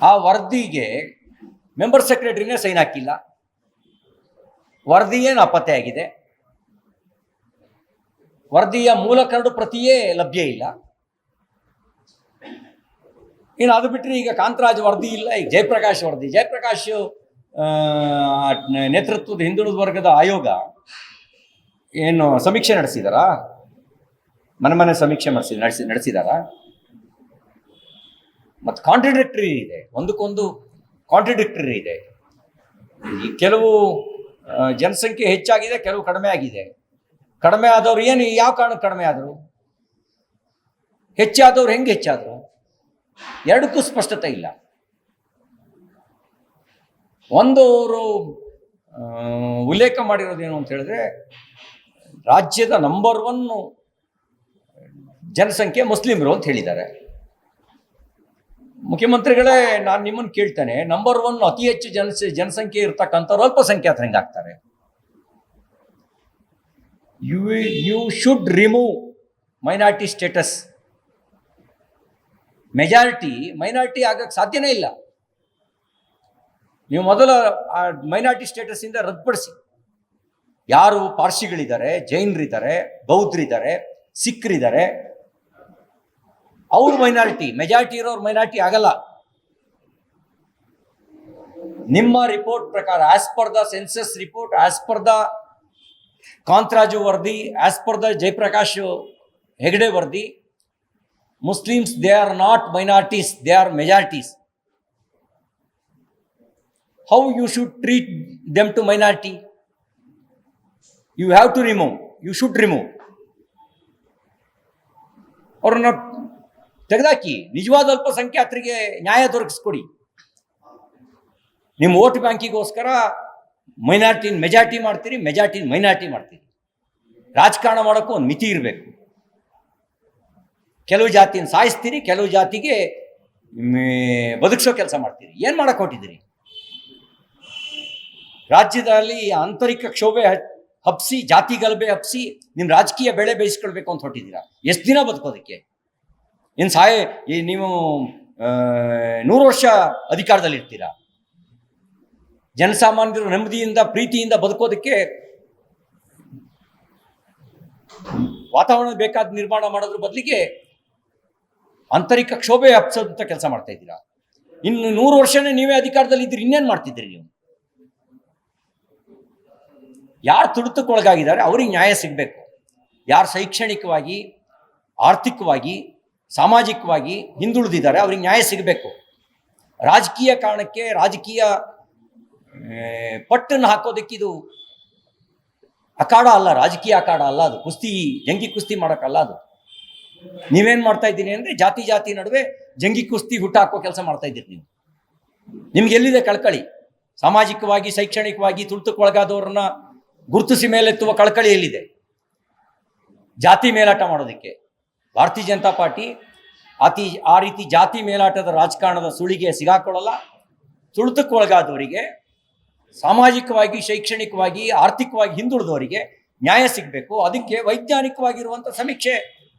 ಆ ವರದಿಗೆ member ಸೆಕ್ರೆಟರಿನೇ sign ಹಾಕಿಲ್ಲ. ವರದಿಯೇ ನಾಪತ್ತೆಯಾಗಿದೆ. ವರದಿಯ ಮೂಲ ಕರಡು ಪ್ರತಿಯೇ ಲಭ್ಯ ಇಲ್ಲ. ಇನ್ನು ಅದು ಬಿಟ್ಟರೆ ಈಗ ಕಾಂತರಾಜ್ ವರದಿ ಇಲ್ಲ. ಈಗ ಜಯಪ್ರಕಾಶ್ ವರದಿ, ಜಯಪ್ರಕಾಶ್ ನೇತೃತ್ವದ ಹಿಂದುಳಿದ ವರ್ಗದ ಆಯೋಗ ಏನು ಸಮೀಕ್ಷೆ ನಡೆಸಿದಾರಾ? ಮನೆ ಸಮೀಕ್ಷೆ ನಡೆಸಿದಾರಾ? ಮತ್ತು ಕಾಂಟ್ರಡಿಕ್ಟರಿ ಇದೆ, ಒಂದಕ್ಕೊಂದು ಕಾಂಟ್ರಡಿಕ್ಟರಿ ಇದೆ. ಈ ಕೆಲವು ಜನಸಂಖ್ಯೆ ಹೆಚ್ಚಾಗಿದೆ, ಕೆಲವು ಕಡಿಮೆ ಆಗಿದೆ. ಕಡಿಮೆ ಆದವ್ರು ಏನು, ಯಾವ ಕಾರಣಕ್ಕೆ ಕಡಿಮೆ ಆದರು? ಹೆಚ್ಚಾದವ್ರು ಹೆಂಗೆ ಹೆಚ್ಚಾದರು? ಎರಡಕ್ಕೂ ಸ್ಪಷ್ಟತೆ ಇಲ್ಲ. ಒಂದು ಅವರು ಉಲ್ಲೇಖ ಮಾಡಿರೋದೇನು ಅಂತ ಹೇಳಿದ್ರೆ, ರಾಜ್ಯದ ನಂಬರ್ 1 ಜನಸಂಖ್ಯೆ ಮುಸ್ಲಿಮರು ಅಂತ ಹೇಳಿದ್ದಾರೆ. ಮುಖ್ಯಮಂತ್ರಿಗಳೇ, ನಾನು ನಿಮ್ಮನ್ನು ಕೇಳ್ತೇನೆ, ನಂಬರ್ 1 ಅತಿ ಹೆಚ್ಚು ಜನಸಂಖ್ಯೆ ಇರ್ತಕ್ಕಂಥವ್ರು ಅಲ್ಪಸಂಖ್ಯಾತರು ಹೆಂಗಾಗ್ತಾರೆ? You should remove minority status. Majority minority ಆಗಕ್ಕೆ ಸಾಧ್ಯನೇ ಇಲ್ಲ. ನೀವು ಮೊದಲ ಆ ಮೈನಾರಿಟಿ ಸ್ಟೇಟಸ್ ಇಂದ ರದ್ದುಪಡಿಸಿ. ಯಾರು ಪಾರ್ಸಿಗಳಿದ್ದಾರೆ, ಜೈನರಿದ್ದಾರೆ, ಬೌದ್ಧರಿದ್ದಾರೆ, ಸಿಖ್ರಿದ್ದಾರೆ, ಅವ್ರು ಮೈನಾರಿಟಿ. ಮೆಜಾರಿಟಿ ಇರೋರು ಮೈನಾರಿಟಿ ಆಗಲ್ಲ. ನಿಮ್ಮ ರಿಪೋರ್ಟ್ ಪ್ರಕಾರ, as per the census report, as per the Kantharaju ವರದಿ, as per the Jayaprakash Hegde ವರದಿ, Muslims, they are not minorities, they are majorities. How you should treat them to minority? You have to remove, you should remove. ಅವ್ರನ್ನ ತೆಗೆದಾಕಿ, ನಿಜವಾದ ಅಲ್ಪಸಂಖ್ಯಾತರಿಗೆ ನ್ಯಾಯ ದೊರಕಿಸ್ಕೊಡಿ. ನಿಮ್ಮ vote ಬ್ಯಾಂಕಿಗೋಸ್ಕರ majority ಮಾಡ್ತೀರಿ, minority ಮಾಡ್ತೀರಿ. ರಾಜಕಾರಣ ಮಾಡೋಕ್ಕೂ ಒಂದು ಮಿತಿ ಇರಬೇಕು. ಕೆಲವು ಜಾತಿನ ಸಾಯಿಸ್ತೀರಿ, ಕೆಲವು ಜಾತಿಗೆ ಬದುಕಿಸೋ ಕೆಲಸ ಮಾಡ್ತೀರಿ. ಏನು ಮಾಡಕ್ಕೆ ಹೊಟ್ಟಿದ್ದೀರಿ? ರಾಜ್ಯದಲ್ಲಿ ಆಂತರಿಕ ಕ್ಷೋಭೆ ಹಬ್ಸಿ, ಜಾತಿ ಗಲಭೆ ಹಬ್ಸಿ, ನಿಮ್ಮ ರಾಜಕೀಯ ಬೆಳೆ ಬೇಯಿಸ್ಕೊಳ್ಬೇಕು ಅಂತ ಹೊಟ್ಟಿದ್ದೀರಾ. ಎಷ್ಟು ದಿನ ಬದುಕೋದಕ್ಕೆ? ಏನು ನೀವು 100 ವರ್ಷ ಅಧಿಕಾರದಲ್ಲಿ ಇರ್ತೀರಾ? ಜನಸಾಮಾನ್ಯರು ನೆಮ್ಮದಿಯಿಂದ, ಪ್ರೀತಿಯಿಂದ ಬದುಕೋದಕ್ಕೆ ವಾತಾವರಣ ಬೇಕಾದ ನಿರ್ಮಾಣ ಮಾಡೋದ್ರ ಬದಲಿಗೆ ಆಂತರಿಕ ಕ್ಷೋಭೆ ಹಬ್ಸೋದಂತ ಕೆಲಸ ಮಾಡ್ತಾ ಇದ್ದೀರಾ. ಇನ್ನು 100 ವರ್ಷನೇ ನೀವೇ ಅಧಿಕಾರದಲ್ಲಿ ಇದ್ದೀರಿ, ಇನ್ನೇನು ಮಾಡ್ತಿದ್ದೀರಿ ನೀವು? ಯಾರು ತುಳಿತಕ್ಕೊಳಗಾಗಿದ್ದಾರೆ ಅವ್ರಿಗೆ ನ್ಯಾಯ ಸಿಗಬೇಕು. ಯಾರು ಶೈಕ್ಷಣಿಕವಾಗಿ, ಆರ್ಥಿಕವಾಗಿ, ಸಾಮಾಜಿಕವಾಗಿ ಹಿಂದುಳಿದಿದ್ದಾರೆ ಅವ್ರಿಗೆ ನ್ಯಾಯ ಸಿಗಬೇಕು. ರಾಜಕೀಯ ಕಾರಣಕ್ಕೆ, ರಾಜಕೀಯ ಪಟ್ಟನ್ನು ಹಾಕೋದಕ್ಕೆ ಇದು ಅಖಾಡ ಅಲ್ಲ, ರಾಜಕೀಯ ಅಖಾಡ ಅಲ್ಲ. ಅದು ಕುಸ್ತಿ, ಜಂಗಿ ಕುಸ್ತಿ ಮಾಡೋಕ್ಕಲ್ಲ. ಅದು ನೀವೇನು ಮಾಡ್ತಾ ಇದ್ದೀನಿ ಅಂದರೆ, ಜಾತಿ ನಡುವೆ ಜಂಗಿ ಕುಸ್ತಿ ಹುಟ್ಟಾಕೋ ಕೆಲಸ ಮಾಡ್ತಾ ಇದ್ದೀರಿ ನೀವು. ನಿಮ್ಗೆ ಎಲ್ಲಿದೆ ಕಳಕಳಿ? ಸಾಮಾಜಿಕವಾಗಿ, ಶೈಕ್ಷಣಿಕವಾಗಿ ತುಳಿತಕ್ಕೊಳಗಾದವ್ರನ್ನ ಗುರುತಿಸಿ ಮೇಲೆತ್ತುವ ಕಳಕಳಿ ಎಲ್ಲಿದೆ? ಜಾತಿ ಮೇಲಾಟ ಮಾಡೋದಕ್ಕೆ ಭಾರತೀಯ ಜನತಾ ಪಾರ್ಟಿ ಆ ರೀತಿ ಜಾತಿ ಮೇಲಾಟದ ರಾಜಕಾರಣದ ಸುಳಿಗೆ ಸಿಗಾಕೊಳ್ಳಲ್ಲ. ತುಳಿತಕ್ಕೊಳಗಾದವರಿಗೆ, ಸಾಮಾಜಿಕವಾಗಿ, ಶೈಕ್ಷಣಿಕವಾಗಿ, ಆರ್ಥಿಕವಾಗಿ ಹಿಂದುಳಿದವರಿಗೆ ನ್ಯಾಯ ಸಿಗಬೇಕು. ಅದಕ್ಕೆ ವೈಜ್ಞಾನಿಕವಾಗಿರುವಂಥ ಸಮೀಕ್ಷೆ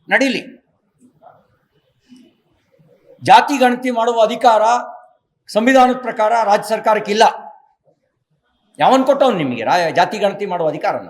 ನಡೀಲಿ. ಜಾತಿ ಗಣತಿ ಮಾಡುವ ಅಧಿಕಾರ ಸಂವಿಧಾನದ ಪ್ರಕಾರ ರಾಜ್ಯ ಸರ್ಕಾರಕ್ಕೆ ಇಲ್ಲ. ಯಾವನ್ ಕೊಟ್ಟವನು ನಿಮಗೆ ಜಾತಿ ಗಣತಿ ಮಾಡುವ ಅಧಿಕಾರನ?